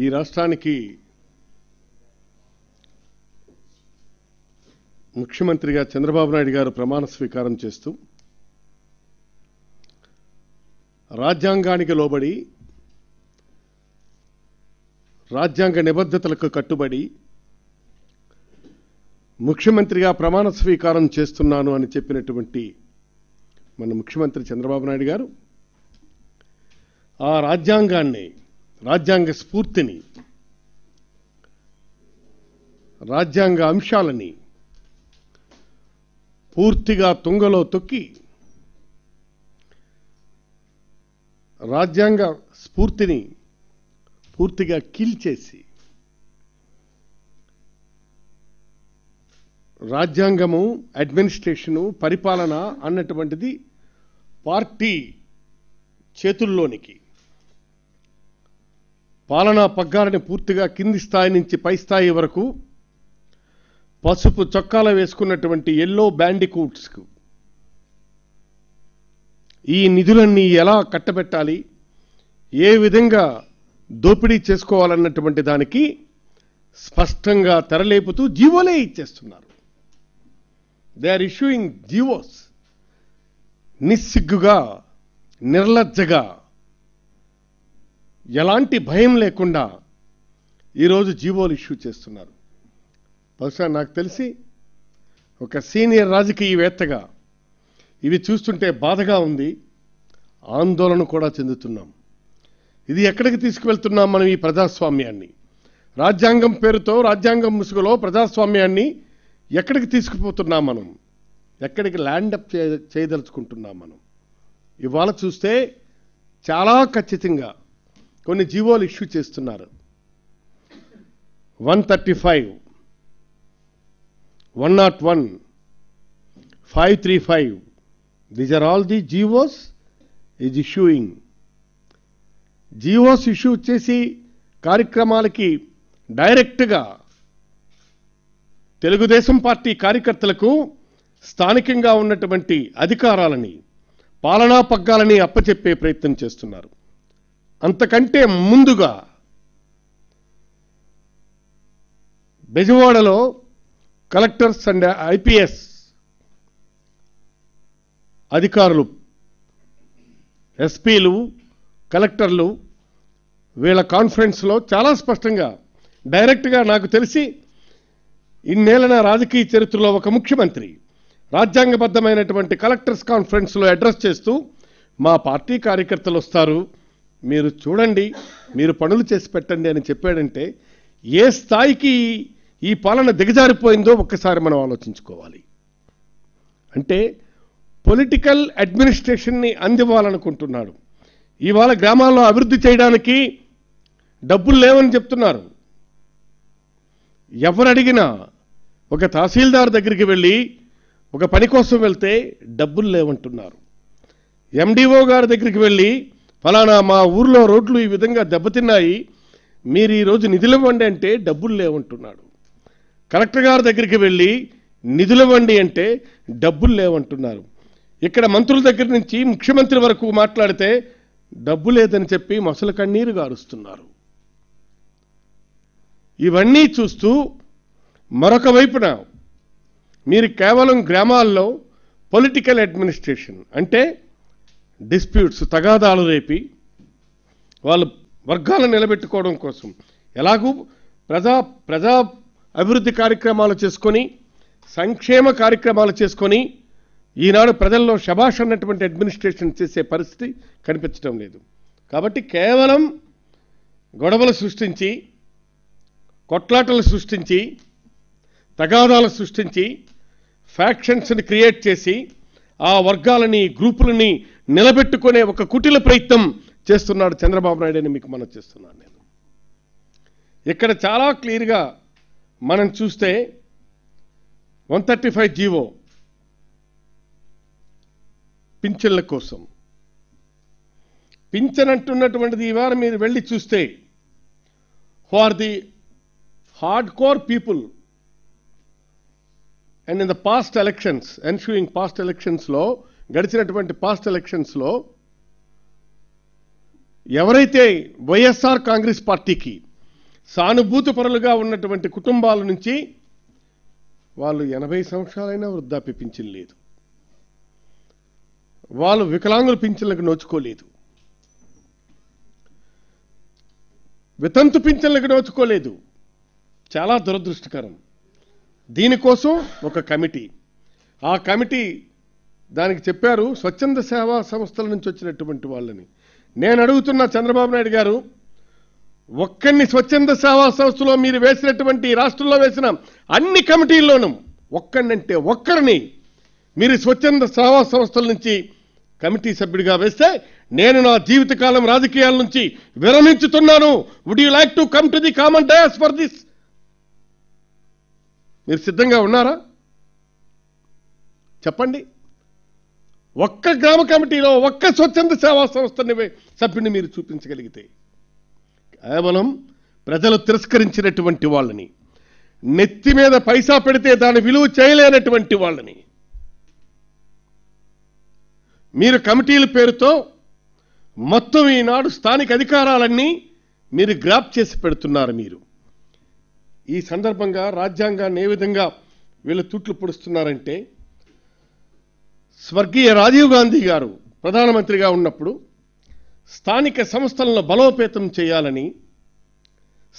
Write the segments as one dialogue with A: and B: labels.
A: ఈ రాష్ట్రానికి ముఖ్యమంత్రిగా చంద్రబాబు నాయుడు గారు ప్రమాణ స్వీకారం చేస్తూ రాజ్యాంగానికి లోబడి రాజ్యాంగ నిబద్ధతలకు కట్టుబడి ముఖ్యమంత్రిగా ప్రమాణ స్వీకారం చేస్తున్నాను అని చెప్పినటువంటి మన ముఖ్యమంత్రి చంద్రబాబు నాయుడు గారు ఆ రాజ్యాంగాన్ని, రాజ్యాంగ స్ఫూర్తిని, రాజ్యాంగ అంశాలని పూర్తిగా తుంగలో తొక్కి రాజ్యాంగ స్ఫూర్తిని పూర్తిగా కీల్చేసి రాజ్యాంగము, అడ్మినిస్ట్రేషను, పరిపాలన అన్నటువంటిది పార్టీ చేతుల్లోనికి, పాలనా పగ్గాలని పూర్తిగా కింది స్థాయి నుంచి పై స్థాయి వరకు పసుపు చొక్కాల వేసుకున్నటువంటి ఎల్లో బ్యాండికూట్స్కు ఈ నిధులన్నీ ఎలా కట్టబెట్టాలి, ఏ విధంగా దోపిడీ చేసుకోవాలన్నటువంటి దానికి స్పష్టంగా తెరలేపుతూ జీవోలే ఇచ్చేస్తున్నారు. They are issuing GOs. నిస్సిగ్గుగా, నిర్లజ్జగా, ఎలాంటి భయం లేకుండా ఈరోజు జీవోలు ఇష్యూ చేస్తున్నారు. బహుశా నాకు తెలిసి ఒక సీనియర్ రాజకీయవేత్తగా ఇవి చూస్తుంటే బాధగా ఉంది, ఆందోళన కూడా చెందుతున్నాం. ఇది ఎక్కడికి తీసుకువెళ్తున్నాం మనం ఈ ప్రజాస్వామ్యాన్ని? రాజ్యాంగం పేరుతో, రాజ్యాంగం ముసుగులో ప్రజాస్వామ్యాన్ని ఎక్కడికి తీసుకుపోతున్నాం మనం? ఎక్కడికి ల్యాండప్ చేయదలుచుకుంటున్నాం మనం? ఇవాళ చూస్తే చాలా ఖచ్చితంగా కొన్ని జీవోలు ఇష్యూ చేస్తున్నారు. 135, 101, 535, these are all the GOs is issuing. GOs issue చేసి కార్యక్రమాలకి డైరెక్ట్గా తెలుగుదేశం పార్టీ కార్యకర్తలకు స్థానికంగా ఉన్నటువంటి అధికారాలని, పాలనా పగ్గాలని అప్పచెప్పే ప్రయత్నం చేస్తున్నారు. అంతకంటే ముందుగా బెజవాడలో కలెక్టర్స్ అండ్ ఐపీఎస్ అధికారులు, ఎస్పీలు, కలెక్టర్లు వీళ్ళ కాన్ఫరెన్స్లో చాలా స్పష్టంగా డైరెక్ట్గా నాకు తెలిసి ఇన్నేళ్ల నా రాజకీయ చరిత్రలో ఒక ముఖ్యమంత్రి రాజ్యాంగబద్ధమైనటువంటి కలెక్టర్స్ కాన్ఫరెన్స్లో అడ్రస్ చేస్తూ మా పార్టీ కార్యకర్తలు వస్తారు, మీరు చూడండి, మీరు పనులు చేసి పెట్టండి అని చెప్పాడంటే ఏ స్థాయికి ఈ పాలన దిగజారిపోయిందో ఒక్కసారి మనం ఆలోచించుకోవాలి. అంటే పొలిటికల్ అడ్మినిస్ట్రేషన్ని అందివ్వాలనుకుంటున్నాడు. ఇవాళ గ్రామాల్లో అభివృద్ధి చేయడానికి డబ్బులు లేవని చెప్తున్నారు. ఎవరు అడిగినా ఒక తహసీల్దార్ దగ్గరికి వెళ్ళి ఒక పని కోసం వెళ్తే డబ్బులు లేవంటున్నారు. ఎండిఓ గారి దగ్గరికి వెళ్ళి ఫలానా మా ఊర్లో రోడ్లు ఈ విధంగా దెబ్బతిన్నాయి, మీరు ఈరోజు నిధులు ఇవ్వండి అంటే డబ్బులు లేవంటున్నాడు. కలెక్టర్ గారి దగ్గరికి వెళ్ళి నిధులు ఇవ్వండి అంటే డబ్బులు లేవంటున్నారు. ఇక్కడ మంత్రుల దగ్గర నుంచి ముఖ్యమంత్రి వరకు మాట్లాడితే డబ్బు లేదని చెప్పి మొసలు కన్నీరు గారుస్తున్నారు. ఇవన్నీ చూస్తూ మరొక వైపున మీరు కేవలం గ్రామాల్లో పొలిటికల్ అడ్మినిస్ట్రేషన్ అంటే డిస్ప్యూట్స్, తగాదాలు రేపి వాళ్ళు వర్గాలను నిలబెట్టుకోవడం కోసం ఎలాగూ ప్రజా అభివృద్ధి కార్యక్రమాలు చేసుకొని, సంక్షేమ కార్యక్రమాలు చేసుకొని ఈనాడు ప్రజల్లో శభాష్ అన్నటువంటి అడ్మినిస్ట్రేషన్ చేసే పరిస్థితి కనిపించడం లేదు. కాబట్టి కేవలం గొడవలు సృష్టించి, కొట్లాటలు సృష్టించి, తగాదాలు సృష్టించి, ఫ్యాక్షన్స్ని క్రియేట్ చేసి ఆ వర్గాలని, గ్రూపులని నిలబెట్టుకునే ఒక కుటిల ప్రయత్నం చేస్తున్నాడు చంద్రబాబు నాయుడు అని మీకు మనం చేస్తున్నాను. నేను ఇక్కడ చాలా క్లియర్గా మనం చూస్తే 135 జీవో పింఛన్ల కోసం, పింఛన్ అంటున్నటువంటిది ఇవాళ మీరు వెళ్ళి చూస్తే for the hard core people and in the past elections, ensuing past ఎలక్షన్స్లో, గడిచినటువంటి పాస్ట్ ఎలక్షన్స్లో ఎవరైతే వైఎస్ఆర్ కాంగ్రెస్ పార్టీకి సానుభూతిపరులుగా ఉన్నటువంటి కుటుంబాల నుంచి వాళ్ళు 80 సంవత్సరాలైనా వృద్ధాప్య పింఛన్ లేదు, వాళ్ళు వికలాంగుల పింఛన్లకు నోచుకోలేదు, వితంతు పింఛన్లకు నోచుకోలేదు. చాలా దురదృష్టకరం. దీనికోసం ఒక కమిటీ, ఆ కమిటీ దానికి చెప్పారు స్వచ్ఛంద సేవా సంస్థల నుంచి వచ్చినటువంటి వాళ్ళని. నేను అడుగుతున్న చంద్రబాబు నాయుడు గారు, ఒక్కరిని స్వచ్ఛంద సేవా సంస్థలో మీరు వేసినటువంటి రాష్ట్రంలో వేసిన అన్ని కమిటీల్లోనూ ఒక్కడినంటే ఒక్కరిని మీరు స్వచ్ఛంద సేవా సంస్థల నుంచి కమిటీ సభ్యుడిగా వేస్తే నేను నా జీవితకాలం రాజకీయాల నుంచి విరమించుతున్నాను. Would you like to come to the common dais for this? మీరు సిద్ధంగా ఉన్నారా? చెప్పండి. ఒక్క గ్రామ కమిటీలో ఒక్క స్వచ్ఛంద సేవా సంస్థని సభ్యుడిని మీరు చూపించగలిగితే, కేవలం ప్రజలు తిరస్కరించినటువంటి వాళ్ళని, నెత్తి మీద పైసా పెడితే దాని విలువ చేయలేనటువంటి వాళ్ళని మీరు కమిటీల పేరుతో మొత్తం ఈనాడు స్థానిక అధికారాలన్నీ మీరు గ్రాప్ చేసి పెడుతున్నారు. మీరు ఈ సందర్భంగా రాజ్యాంగాన్ని ఏ విధంగా వీళ్ళు తూట్లు పొడుస్తున్నారంటే, స్వర్గీయ రాజీవ్ గాంధీ గారు ప్రధానమంత్రిగా ఉన్నప్పుడు స్థానిక సంస్థలను బలోపేతం చేయాలని,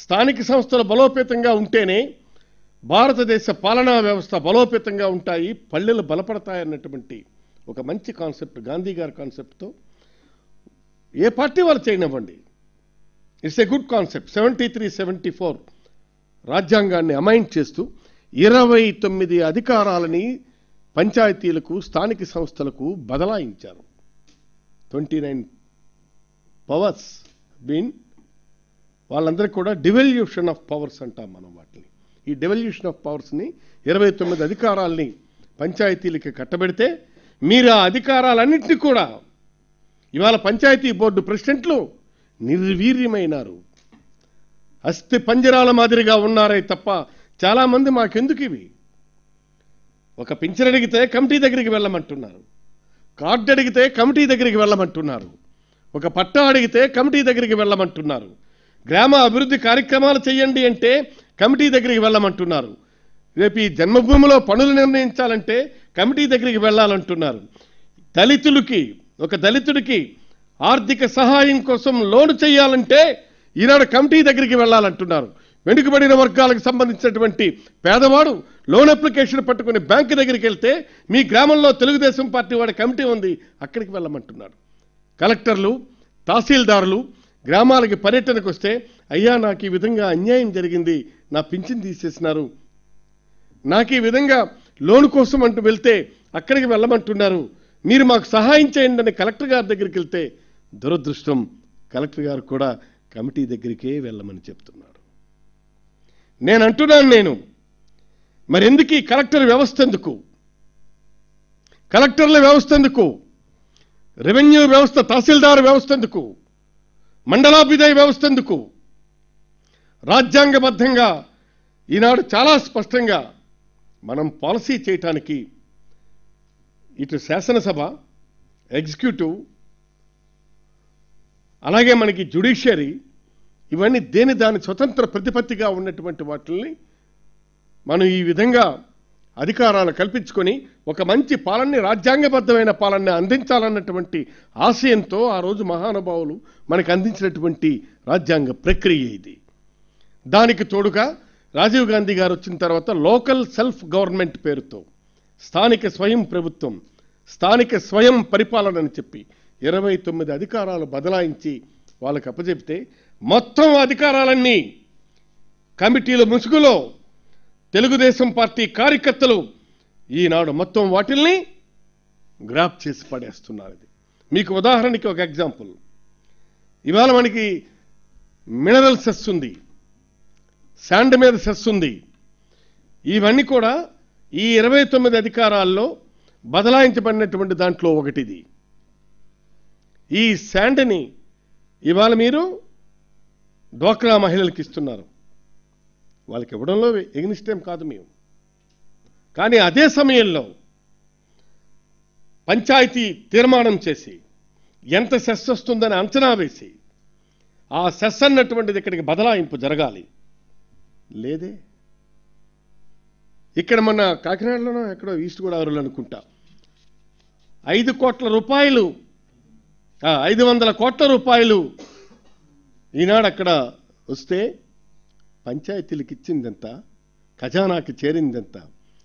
A: స్థానిక సంస్థలు బలోపేతంగా ఉంటేనే భారతదేశ పాలనా వ్యవస్థ బలోపేతంగా ఉంటాయి, పల్లెలు బలపడతాయన్నటువంటి ఒక మంచి కాన్సెప్ట్, గాంధీ గారి కాన్సెప్ట్తో ఏ పార్టీ వాళ్ళు చేయనివ్వండి, ఇట్స్ ఏ గుడ్ కాన్సెప్ట్. 73-74 రాజ్యాంగాన్ని అమైండ్ చేస్తూ 29 అధికారాలని పంచాయతీలకు, స్థానిక సంస్థలకు బదలాయించారు. 29 పవర్స్ బీన్, వాళ్ళందరికీ కూడా డివల్యూషన్ ఆఫ్ పవర్స్ అంటాం మనం వాటిని. ఈ డివల్యూషన్ ఆఫ్ పవర్స్ని 29 అధికారాలని పంచాయతీలకి కట్టబెడితే మీరు ఆ అధికారాలన్నింటినీ కూడా ఇవాళ పంచాయతీ బోర్డు ప్రెసిడెంట్లు నిర్వీర్యమైనారు, అస్థి పంజరాల మాదిరిగా ఉన్నారే తప్ప చాలామంది మాకెందుకు ఇవి, ఒక పింఛన్ అడిగితే కమిటీ దగ్గరికి వెళ్ళమంటున్నారు, కార్డు అడిగితే కమిటీ దగ్గరికి వెళ్ళమంటున్నారు, ఒక పట్టా అడిగితే కమిటీ దగ్గరికి వెళ్ళమంటున్నారు, గ్రామ అభివృద్ధి కార్యక్రమాలు చేయండి అంటే కమిటీ దగ్గరికి వెళ్ళమంటున్నారు, రేపు ఈ జన్మభూమిలో పనులు నిర్ణయించాలంటే కమిటీ దగ్గరికి వెళ్ళాలంటున్నారు, ఒక దళితుడికి ఆర్థిక సహాయం కోసం లోను చేయాలంటే ఈనాడు కమిటీ దగ్గరికి వెళ్ళాలంటున్నారు. వెనుకబడిన వర్గాలకు సంబంధించినటువంటి పేదవాడు లోన్ అప్లికేషన్ పట్టుకుని బ్యాంకు దగ్గరికి వెళ్తే మీ గ్రామంలో తెలుగుదేశం పార్టీ వాడి కమిటీ ఉంది, అక్కడికి వెళ్ళమంటున్నారు. కలెక్టర్లు, తహసీల్దారులు గ్రామాలకి పర్యటనకు వస్తే, అయ్యా నాకు ఈ విధంగా అన్యాయం జరిగింది, నా పింఛన్ తీసేసినారు, నాకు ఈ విధంగా లోన్ కోసం అంటూ వెళ్తే అక్కడికి వెళ్ళమంటున్నారు, మీరు మాకు సహాయం చేయండి అని కలెక్టర్ గారి దగ్గరికి వెళ్తే దురదృష్టం, కలెక్టర్ గారు కూడా కమిటీ దగ్గరికే వెళ్ళమని చెప్తున్నారు. నేను అంటున్నాను, మరెందుకు ఈ కలెక్టర్ వ్యవస్థ ఎందుకు, కలెక్టర్ల వ్యవస్థ ఎందుకు, రెవెన్యూ వ్యవస్థ, తహసీల్దార్ వ్యవస్థ ఎందుకు, మండలాభిదయ వ్యవస్థ ఎందుకు? రాజ్యాంగబద్ధంగా ఈనాడు చాలా స్పష్టంగా మనం పాలసీ చేయటానికి ఇటు శాసనసభ, ఎగ్జిక్యూటివ్, అలాగే మనకి జ్యుడిషియరీ, ఇవన్నీ దాని స్వతంత్ర ప్రతిపత్తిగా ఉన్నటువంటి వాటిని మనం ఈ విధంగా అధికారాలు కల్పించుకొని ఒక మంచి పాలనని, రాజ్యాంగబద్ధమైన పాలనని అందించాలన్నటువంటి ఆశయంతో ఆ రోజు మహానుభావులు మనకు అందించినటువంటి రాజ్యాంగ ప్రక్రియ ఇది. దానికి తోడుగా రాజీవ్ గాంధీ గారు వచ్చిన తర్వాత లోకల్ సెల్ఫ్ గవర్నమెంట్ పేరుతో స్థానిక స్వయం ప్రభుత్వం, స్థానిక స్వయం పరిపాలన అని చెప్పి 29 అధికారాలు బదలాయించి వాళ్ళకి అప్పచెప్తే మొత్తం అధికారాలన్నీ కమిటీల ముసుగులో తెలుగుదేశం పార్టీ కార్యకర్తలు ఈనాడు మొత్తం వాటిల్ని గ్రాప్ చేసి పడేస్తున్నారు. మీకు ఉదాహరణకి ఒక ఎగ్జాంపుల్, ఇవాళ మనకి మినరల్ సెస్ ఉంది, శాండ్ మీద సెస్ ఉంది, ఇవన్నీ కూడా ఈ 29 అధికారాల్లో బదలాయించబడినటువంటి దాంట్లో ఒకటిది. ఈ శాండ్ని ఇవాళ మీరు డ్వాక్రా మహిళలకు ఇస్తున్నారు, వాళ్ళకి ఇవ్వడంలో ఎగ్నిస్టేం కాదు మేము, కానీ అదే సమయంలో పంచాయతీ తీర్మానం చేసి ఎంత సెస్ వస్తుందని అంచనా వేసి ఆ సెస్ అన్నటువంటిది ఇక్కడికి బదలాయింపు జరగాలి. లేదే. ఇక్కడ మన కాకినాడలోనో ఎక్కడో ఈస్ట్ గోదావరిలో అనుకుంటా 5 కోట్ల రూపాయలు 500 కోట్ల రూపాయలు ఈనాడు అక్కడ వస్తే పంచాయతీలకు ఇచ్చిందంత, ఖజానాకి చేరిందంత.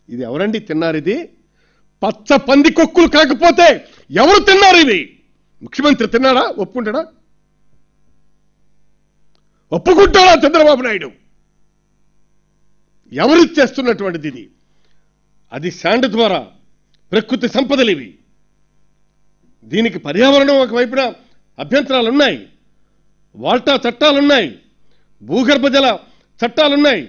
A: ఇది ఎవరండి తిన్నారు? ఇది పచ్చ పంది కొక్కులు కాకపోతే ఎవరు తిన్నారు? ఇది ముఖ్యమంత్రి తిన్నాడా? ఒప్పుకుంటాడా? ఒప్పుకుంటాడా చంద్రబాబు నాయుడు? ఎవరు చేస్తున్నటువంటిది ఇది? అది శాండ్ ద్వారా ప్రకృతి సంపదలు ఇవి. దీనికి పర్యావరణం ఒకవైపున అభ్యంతరాలున్నాయి, వాల్టా చట్టాలున్నాయి, భూగర్భ జల చట్టాలున్నాయి,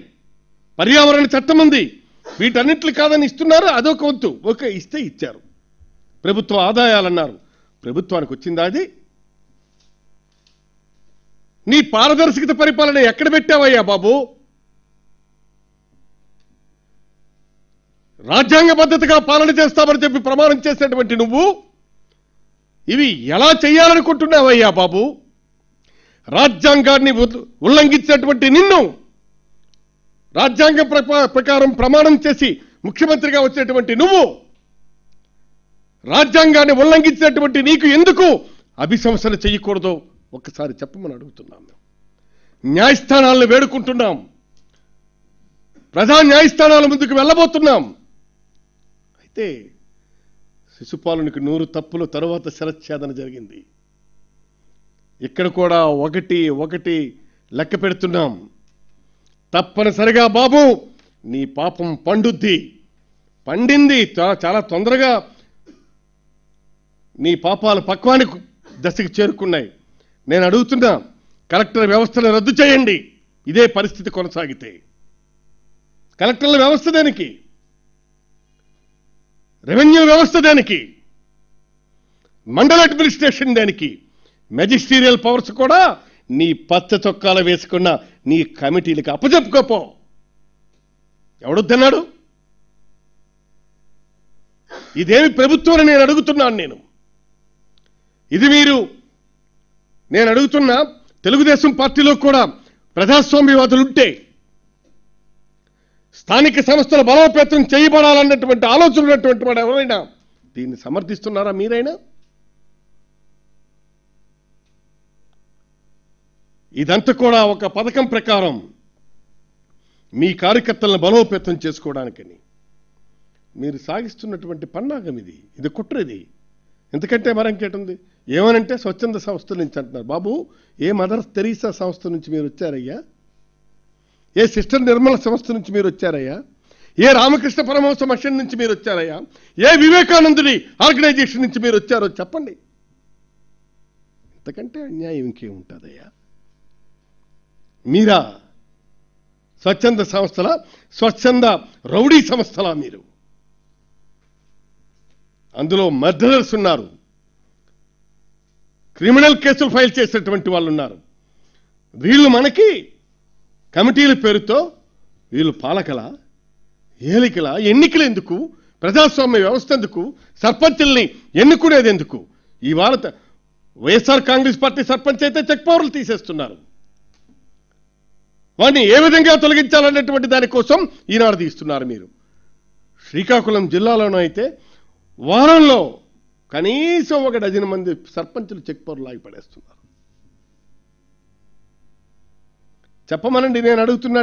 A: పర్యావరణ చట్టం ఉంది. వీటన్నిట్లు కాదని ఇస్తున్నారు. అదొక వంతు. ఓకే, ఇస్తే ఇచ్చారు. ప్రభుత్వ ఆదాయాలన్నారు. ప్రభుత్వానికి వచ్చిందా అది? నీ పారదర్శకత పరిపాలన ఎక్కడ పెట్టావయ్యా బాబు? రాజ్యాంగబద్ధతగా పాలన చేస్తామని చెప్పి ప్రమాణం చేసినటువంటి నువ్వు ఇవి ఎలా చేయాలనుకుంటున్నావయ్యా బాబు? రాజ్యాంగాన్ని ఉల్లంఘించినటువంటి నిన్ను రాజ్యాంగం ప్రకారం ప్రమాణం చేసి ముఖ్యమంత్రిగా వచ్చినటువంటి నువ్వు రాజ్యాంగాన్ని ఉల్లంఘించినటువంటి నీకు ఎందుకు అభిశంసన చేయకూడదో ఒక్కసారి చెప్పమని అడుగుతున్నాం. న్యాయస్థానాలను వేడుకుంటున్నాం. ప్రజా న్యాయస్థానాల ముందుకు వెళ్ళబోతున్నాం. అయితే శిశుపాలునికి 100 తప్పుల తరువాత శరచ్ఛేదన జరిగింది. ఇక్కడ కూడా ఒకటి లెక్క పెడుతున్నాం. తప్పనిసరిగా బాబు నీ పాపం పండింది. చాలా తొందరగా నీ పాపాలు పక్వానికి దశకు చేరుకున్నాయి. నేను అడుగుతున్నా, కలెక్టర్ వ్యవస్థను రద్దు చేయండి. ఇదే పరిస్థితి కొనసాగితే కలెక్టర్ల వ్యవస్థ దేనికి? రెవెన్యూ వ్యవస్థ దేనికి? మండల అడ్మినిస్ట్రేషన్ దేనికి? మెజిస్టీరియల్ పవర్స్ కూడా నీ పచ్చ చొక్కాలు వేసుకున్న నీ కమిటీలకు అప్పచెప్పుకోపో. ఎవడొద్దన్నాడు? ఇదేమి ప్రభుత్వం అని నేను అడుగుతున్నాను. ఇది నేను అడుగుతున్నా. తెలుగుదేశం పార్టీలో కూడా ప్రజాస్వామ్యవాదులుంటే స్థానిక సంస్థల బలోపేతం చేయబడాలన్నటువంటి ఆలోచన ఉన్నటువంటి వాడు ఎవరైనా దీన్ని సమర్థిస్తున్నారా? మీరైనా? ఇదంతా కూడా ఒక పథకం ప్రకారం మీ కార్యకర్తలను బలోపేతం చేసుకోవడానికని మీరు సాగిస్తున్నటువంటి పన్నాగం ఇది కుట్రది. ఎందుకంటే మరంకేటుంది? ఏమనంటే స్వచ్ఛంద సంస్థల నుంచి అంటున్నారు. బాబు, ఏ మదర్ తెరీసా సంస్థ నుంచి మీరు వచ్చారయ్యా? ఏ సిస్టర్ నిర్మల సంస్థ నుంచి మీరు వచ్చారయ్యా? ఏ రామకృష్ణ పరమహంస మిషన్ నుంచి మీరు వచ్చారయ్యా? ఏ వివేకానందుని ఆర్గనైజేషన్ నుంచి మీరు వచ్చారో చెప్పండి. ఇంతకంటే అన్యాయం ఇంకేముంటుందయ్యా? మీరా స్వచ్ఛంద సంస్థల, స్వచ్ఛంద రౌడీ సంస్థల మీరు? అందులో మర్డరర్స్ ఉన్నారు, క్రిమినల్ కేసులు ఫైల్ చేసేటువంటి వాళ్ళు ఉన్నారు. వీళ్ళు మనకి కమిటీల పేరుతో వీళ్ళు పాలకల, ఏలికల, ఎన్నికలు ఎందుకు? ప్రజాస్వామ్య వ్యవస్థ ఎందుకు? సర్పంచుల్ని ఎన్నుకునేది ఎందుకు? ఇవాళ వైఎస్ఆర్ కాంగ్రెస్ పార్టీ సర్పంచ్ అయితే చెక్ పవర్లు తీసేస్తున్నారు. వాడిని ఏ విధంగా తొలగించాలన్నటువంటి దానికోసం ఈనాడు తీస్తున్నారు మీరు. శ్రీకాకుళం జిల్లాలోనూ అయితే వారంలో కనీసం 1 డజన్ మంది సర్పంచులు చెక్ పవర్లు లాగి పడేస్తున్నారు. చెప్పమనండి. నేను అడుగుతున్నా.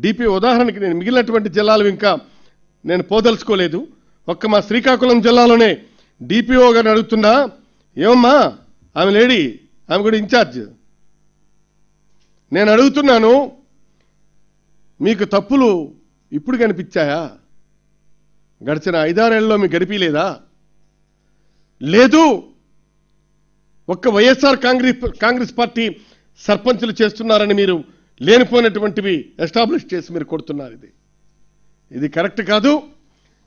A: డిపిఓ ఉదాహరణకి నేను మిగిలినటువంటి జిల్లాలు ఇంకా నేను పోదలుచుకోలేదు. మా శ్రీకాకుళం జిల్లాలోనే డిపిఓ గారిని అడుగుతున్నా. ఏమమ్మా, ఆమె లేడీ, ఆమె కూడా ఇన్ఛార్జ్. నేను అడుగుతున్నాను, మీకు తప్పులు ఇప్పుడు కనిపించాయా? గడిచిన 5-6 ఏళ్లలో మీకు గడిపిలేదా? లేదు. వైఎస్ఆర్ కాంగ్రెస్ పార్టీ సర్పంచులు చేస్తున్నారని మీరు లేనిపోయినటువంటివి ఎస్టాబ్లిష్ చేసి మీరు కొడుతున్నారు. ఇది కరెక్ట్ కాదు.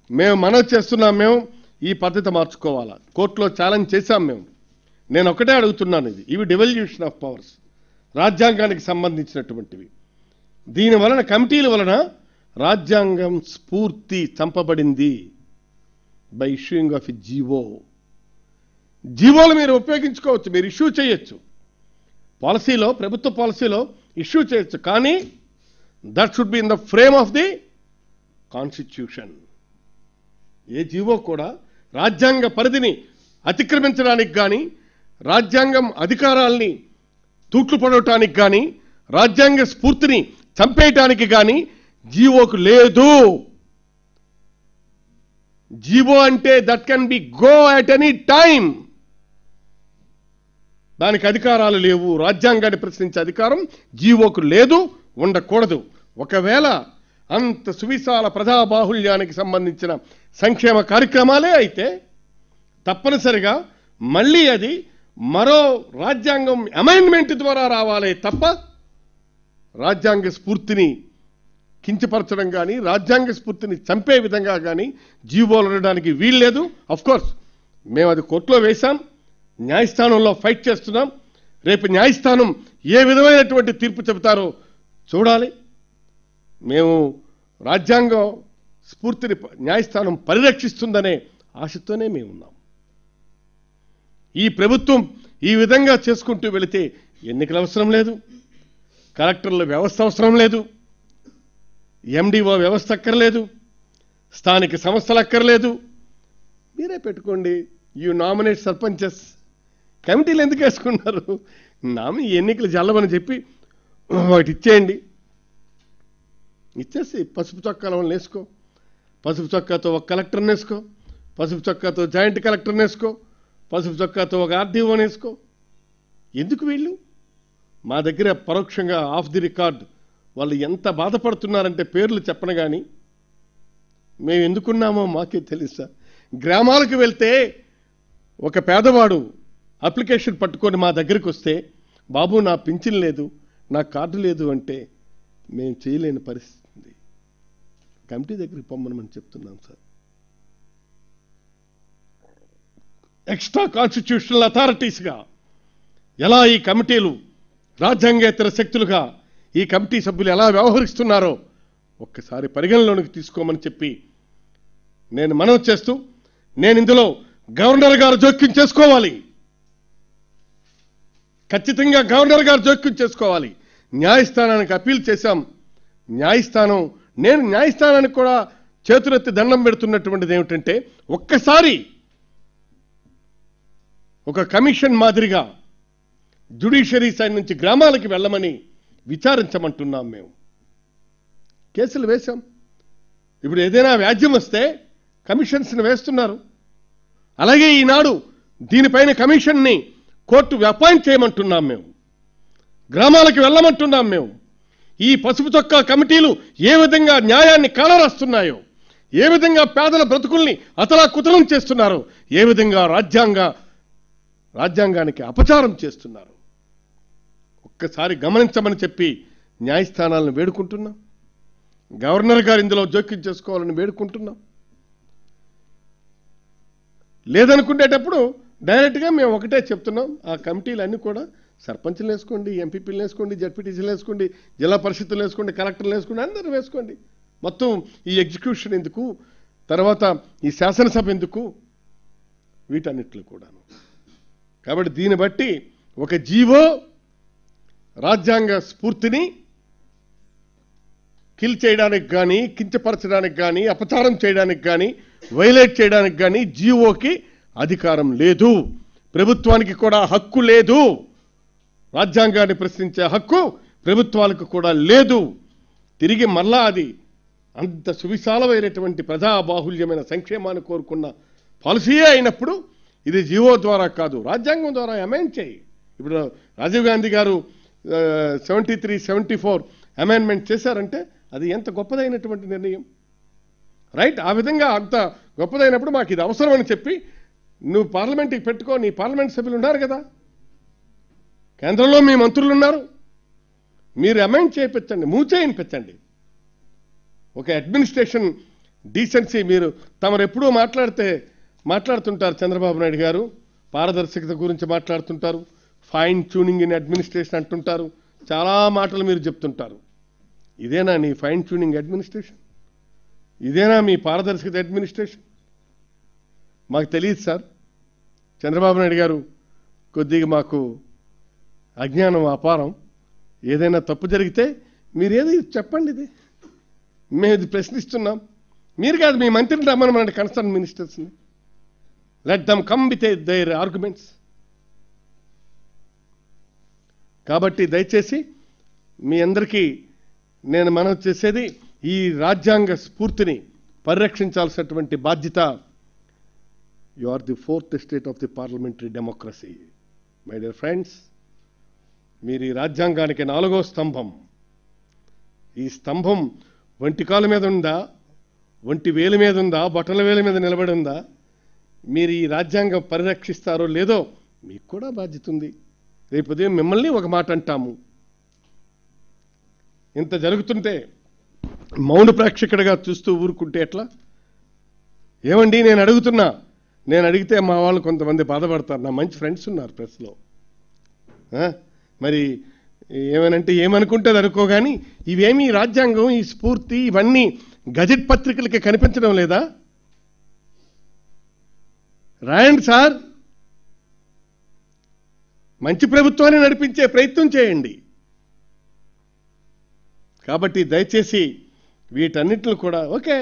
A: మేము మనవి చేస్తున్నాం. ఈ పద్ధతి మార్చుకోవాలా. కోర్టులో ఛాలెంజ్ చేశాం. నేను ఒకటే అడుగుతున్నాను. ఇవి డివల్యూషన్ ఆఫ్ పవర్స్, రాజ్యాంగానికి సంబంధించినటువంటివి. దీని వలన, కమిటీల వలన రాజ్యాంగం స్ఫూర్తి చంపబడింది. బై ఇష్యూయింగ్ ఆఫ్ జీవోలు మీరు ఉపయోగించుకోవచ్చు, మీరు ఇష్యూ చేయొచ్చు. పాలసీలో, ప్రభుత్వ పాలసీలో ఇష్యూ చేయొచ్చు, కానీ that should be in the frame of the constitution. A GO కూడా రాజ్యాంగ పరిధిని అతిక్రమించడానికి కానీ, రాజ్యాంగం అధికారాల్ని తూట్లు పడటానికి కానీ, రాజ్యాంగ స్ఫూర్తిని చంపేయటానికి కానీ జీవోకు లేదు. జీవో అంటే that can be go at any time. దానికి అధికారాలు లేవు. రాజ్యాంగాన్ని ప్రశ్నించే అధికారం జీవోకు లేదు, ఉండకూడదు. ఒకవేళ అంత సువిశాల ప్రజాబాహుళ్యానికి సంబంధించిన సంక్షేమ కార్యక్రమాలే అయితే తప్పనిసరిగా మళ్ళీ అది మరో రాజ్యాంగం అమెండ్మెంట్ ద్వారా రావాలే తప్ప రాజ్యాంగ స్ఫూర్తిని కించపరచడం కానీ, రాజ్యాంగ స్ఫూర్తిని చంపే విధంగా కానీ జీవోలు ఉండడానికి వీల్లేదు. అఫ్కోర్స్ మేము అది కోర్టులో వేశాం, న్యాయస్థానంలో ఫైట్ చేస్తున్నాం. రేపు న్యాయస్థానం ఏ విధమైనటువంటి తీర్పు చెబుతారో చూడాలి. మేము రాజ్యాంగం స్ఫూర్తిని న్యాయస్థానం పరిరక్షిస్తుందనే ఆశతోనే మేము ఉన్నాం. ఈ ప్రభుత్వం ఈ విధంగా చేసుకుంటూ వెళితే ఎన్నికల అవసరం లేదు, కలెక్టర్ల వ్యవస్థ అవసరం లేదు, ఎండిఓ వ్యవస్థ అక్కర్లేదు, స్థానిక సంస్థలు అక్కర్లేదు. మీరే పెట్టుకోండి. You nominate sarpanches. కమిటీలు ఎందుకు వేసుకున్నారు? ఎన్నికలు జల్లమని చెప్పి వాటి ఇచ్చేయండి. ఇచ్చేసి పసుపు చొక్కాల వేసుకో, పసుపు చొక్కాతో ఒక కలెక్టర్ని వేసుకో, పసుపు చొక్కాతో జాయింట్ కలెక్టర్ని వేసుకో, పసుపు చొక్కాతో ఒక ఆర్డీఓని వేసుకో. ఎందుకు వీళ్ళు? మా దగ్గర పరోక్షంగా ఆఫ్ ది రికార్డ్ వాళ్ళు ఎంత బాధపడుతున్నారంటే పేర్లు చెప్పను కానీ మేము ఎందుకున్నామో మాకే తెలుసా. గ్రామాలకు వెళ్తే ఒక పేదవాడు అప్లికేషన్ పట్టుకొని మా దగ్గరికి వస్తే, బాబు నా పింఛన్ లేదు, నా కార్డు లేదు అంటే మేము చేయలేని పరిస్థితి ఉంది. కమిటీ దగ్గరికి పొమ్మనమని చెప్తున్నాం సార్. ఎక్స్ట్రా కాన్స్టిట్యూషనల్ అథారిటీస్గా ఎలా ఈ కమిటీలు రాజ్యాంగేతర శక్తులుగా ఈ కమిటీ సభ్యులు ఎలా వ్యవహరిస్తున్నారో ఒక్కసారి పరిగణలోనికి తీసుకోమని చెప్పి నేను మనవి చేస్తూ, నేను ఇందులో గవర్నర్ గారు జోక్యం చేసుకోవాలి, ఖచ్చితంగా గవర్నర్ గారు జోక్యం చేసుకోవాలి. న్యాయస్థానానికి అప్పీల్ చేశాం. నేను న్యాయస్థానానికి కూడా చేతులెత్తి దండం పెడుతున్నటువంటిది ఏమిటంటే, ఒక్కసారి ఒక కమిషన్ మాదిరిగా జ్యుడిషియరీ సైడ్ నుంచి గ్రామాలకి వెళ్ళమని విచారించమంటున్నాం. మేము కేసులు వేశాం. ఇప్పుడు ఏదైనా వ్యాజ్యం వస్తే కమిషన్స్ని వేస్తున్నారు. అలాగే ఈనాడు దీనిపైన కమిషన్ని కోర్టు అపాయింట్ చేయమంటున్నాం. మేము గ్రామాలకు వెళ్ళమంటున్నాం. మేము ఈ పసుపు చొక్కా కమిటీలు ఏ విధంగా న్యాయాన్ని కాలరాస్తున్నాయో, ఏ విధంగా పేదల బ్రతుకుల్ని అతలాకుతలం చేస్తున్నారో, ఏ విధంగా రాజ్యాంగానికి అపచారం చేస్తున్నారు ఒక్కసారి గమనించమని చెప్పి న్యాయస్థానాలను వేడుకుంటున్నాం. గవర్నర్ గారు ఇందులో జోక్యం చేసుకోవాలని వేడుకుంటున్నాం. లేదనుకునేటప్పుడు డైరెక్ట్గా మేము ఒకటే చెప్తున్నాం, ఆ కమిటీలన్నీ కూడా సర్పంచ్లు వేసుకోండి, ఎంపీపీలు వేసుకోండి, జడ్పీటీసీలు వేసుకోండి, జిల్లా పరిషత్తులు వేసుకోండి, కలెక్టర్లు వేసుకోండి, అందరూ వేసుకోండి. మొత్తం ఈ ఎగ్జిక్యూషన్ ఎందుకు, తర్వాత ఈ శాసనసభ ఎందుకు, వీటన్నిట్లు కూడాను. కాబట్టి దీన్ని బట్టి ఒక జీవో రాజ్యాంగ స్ఫూర్తిని కిల్ చేయడానికి కానీ, కించపరచడానికి కానీ, అపచారం చేయడానికి కానీ, వైలేట్ చేయడానికి కానీ జీవోకి అధికారం లేదు. ప్రభుత్వానికి కూడా హక్కు లేదు. రాజ్యాంగాన్ని ప్రశ్నించే హక్కు ప్రభుత్వాలకు కూడా లేదు. తిరిగి మళ్ళా అది అంత సువిశాలమైనటువంటి ప్రజాబాహుల్యమైన సంక్షేమాన్ని కోరుకున్న పాలసీయే అయినప్పుడు ఇది జీవో ద్వారా కాదు, రాజ్యాంగం ద్వారా అమెండ్ చేయి. ఇప్పుడు రాజీవ్ గాంధీ గారు 73, 74 అమెండ్మెంట్ చేశారంటే అది ఎంత గొప్పదైనటువంటి నిర్ణయం, రైట్? ఆ విధంగా అంత గొప్పదైనప్పుడు మాకు ఇది అవసరం అని చెప్పి నువ్వు పార్లమెంట్కి పెట్టుకో. నీ పార్లమెంట్ సభ్యులు ఉన్నారు కదా, కేంద్రంలో మీ మంత్రులు ఉన్నారు, మీరు అమెండ్ చేయించండి, మూవ్ చేయించండి. ఒక అడ్మినిస్ట్రేషన్ డీసెన్సీ మీరు తమరు ఎప్పుడూ మాట్లాడుతుంటారు. చంద్రబాబు నాయుడు గారు పారదర్శకత గురించి మాట్లాడుతుంటారు, ఫైన్ ట్యూనింగ్ ఇన్ అడ్మినిస్ట్రేషన్ అంటుంటారు, చాలా మాటలు మీరు చెప్తుంటారు. ఇదేనా నీ ఫైన్ ట్యూనింగ్ అడ్మినిస్ట్రేషన్? ఇదేనా మీ పారదర్శకత అడ్మినిస్ట్రేషన్? మాకు తెలియదు సార్. చంద్రబాబు నాయుడు గారు కొద్దిగా మాకు అజ్ఞానం అపారం. ఏదైనా తప్పు జరిగితే మీరేది చెప్పండి, ఇది మేము ఇది ప్రశ్నిస్తున్నాం. మీరు కాదు, మీ మంత్రిని రమ్మనమనండి, కన్సర్న్ మినిస్టర్స్ని. Let them come with their arguments. కాబట్టి దయచేసి మీ అందరికీ నేను మనవి చేసేది, ఈ రాజ్యాంగ స్ఫూర్తిని పరిరక్షించాల్సినటువంటి బాధ్యత. You are the fourth estate of the parliamentary democracy. My dear friends, మీరు ఈ రాజ్యాంగానికి 4వ స్తంభం. ఈ స్తంభం ఒంటికాల మీద ఉందా, ఒంటి వేలు మీద ఉందా, బొటల వేల మీద నిలబడి ఉందా? మీరు ఈ రాజ్యాంగం పరిరక్షిస్తారో లేదో మీకు కూడా బాధ్యత ఉంది. రేపు ఉదయం మిమ్మల్ని ఒక మాట అంటాము. ఇంత జరుగుతుంటే మౌన ప్రేక్షకుడిగా చూస్తూ ఊరుకుంటే ఎట్లా? ఏమండి నేను అడుగుతున్నా, నేను అడిగితే మా వాళ్ళు కొంతమంది బాధపడతారు. నా మంచి ఫ్రెండ్స్ ఉన్నారు ప్రెస్లో. మరి ఏమనంటే ఏమనుకుంటే అది అనుకో, కానీ ఇవేమీ రాజ్యాంగం, ఈ స్ఫూర్తి, ఇవన్నీ గజెట్ పత్రికలకి కనిపించడం లేదా? రాయండి సార్, మంచి ప్రభుత్వాన్ని నడిపించే ప్రయత్నం చేయండి. కాబట్టి దయచేసి వీటన్నిటిని కూడా, ఓకే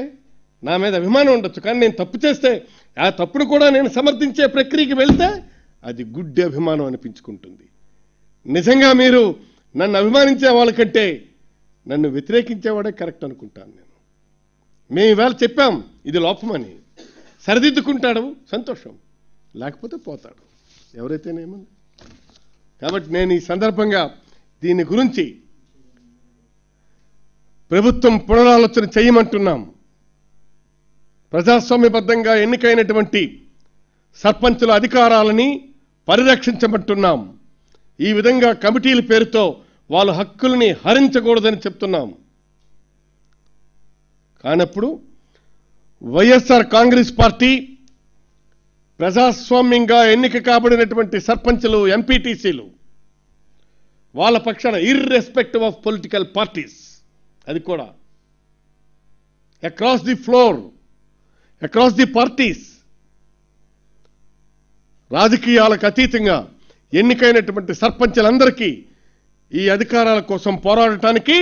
A: నా మీద అభిమానం ఉండొచ్చు, కానీ నేను తప్పు చేస్తే ఆ తప్పును కూడా నేను సమర్థించే ప్రక్రియకి వెళ్తే అది గుడ్డి అభిమానం అనిపించుకుంటుంది. నిజంగా మీరు నన్ను అభిమానించే వాళ్ళకంటే నన్ను వ్యతిరేకించేవాడే కరెక్ట్ అనుకుంటాను నేను. మేము ఇవాళ చెప్పాం ఇది లోపమని, సరిదిద్దుకుంటాడు సంతోషం, లేకపోతే పోతాడు, ఎవరైతేనేమంది. కాబట్టి నేను ఈ సందర్భంగా దీని గురించి ప్రభుత్వం పునరాలోచన చేయమంటున్నాం. ప్రజాస్వామ్యబద్ధంగా ఎన్నికైనటువంటి సర్పంచుల అధికారాలని పరిరక్షించమంటున్నాం. ఈ విధంగా కమిటీల పేరుతో వాళ్ళ హక్కుల్ని హరించకూడదని చెప్తున్నాం. కానప్పుడు వైఎస్ఆర్ కాంగ్రెస్ పార్టీ ప్రజాస్వామ్యంగా ఎన్నిక కాబడినటువంటి సర్పంచులు, ఎంపీటీసీలు వాళ్ళ పక్షాన ఇర్రెస్పెక్టివ్ ఆఫ్ పొలిటికల్ పార్టీస్, అది కూడా across the floor, across the parties, రాజకీయాలకు అతీతంగా ఎన్నికైనటువంటి సర్పంచులందరికీ ఈ అధికారాల కోసం పోరాడటానికి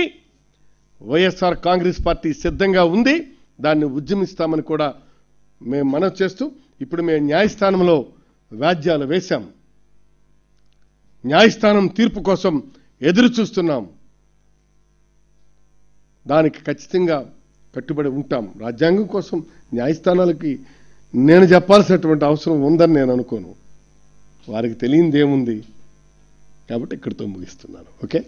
A: వైఎస్ఆర్ కాంగ్రెస్ పార్టీ సిద్ధంగా ఉంది. దాన్ని ఉద్యమిస్తామని కూడా మేము మనవి చేస్తూ, ఇప్పుడు మేము న్యాయస్థానంలో వ్యాజ్యాలు వేశాం. న్యాయస్థానం తీర్పు కోసం ఎదురు చూస్తున్నాం. దానికి ఖచ్చితంగా కట్టుబడి ఉంటాం. రాజ్యాంగం కోసం న్యాయస్థానాలకి నేను చెప్పాల్సినటువంటి అవసరం ఉందని నేను అనుకోను. వారికి తెలియనిది ఏముంది. కాబట్టి ఇక్కడితో ముగిస్తున్నాను. ఓకే.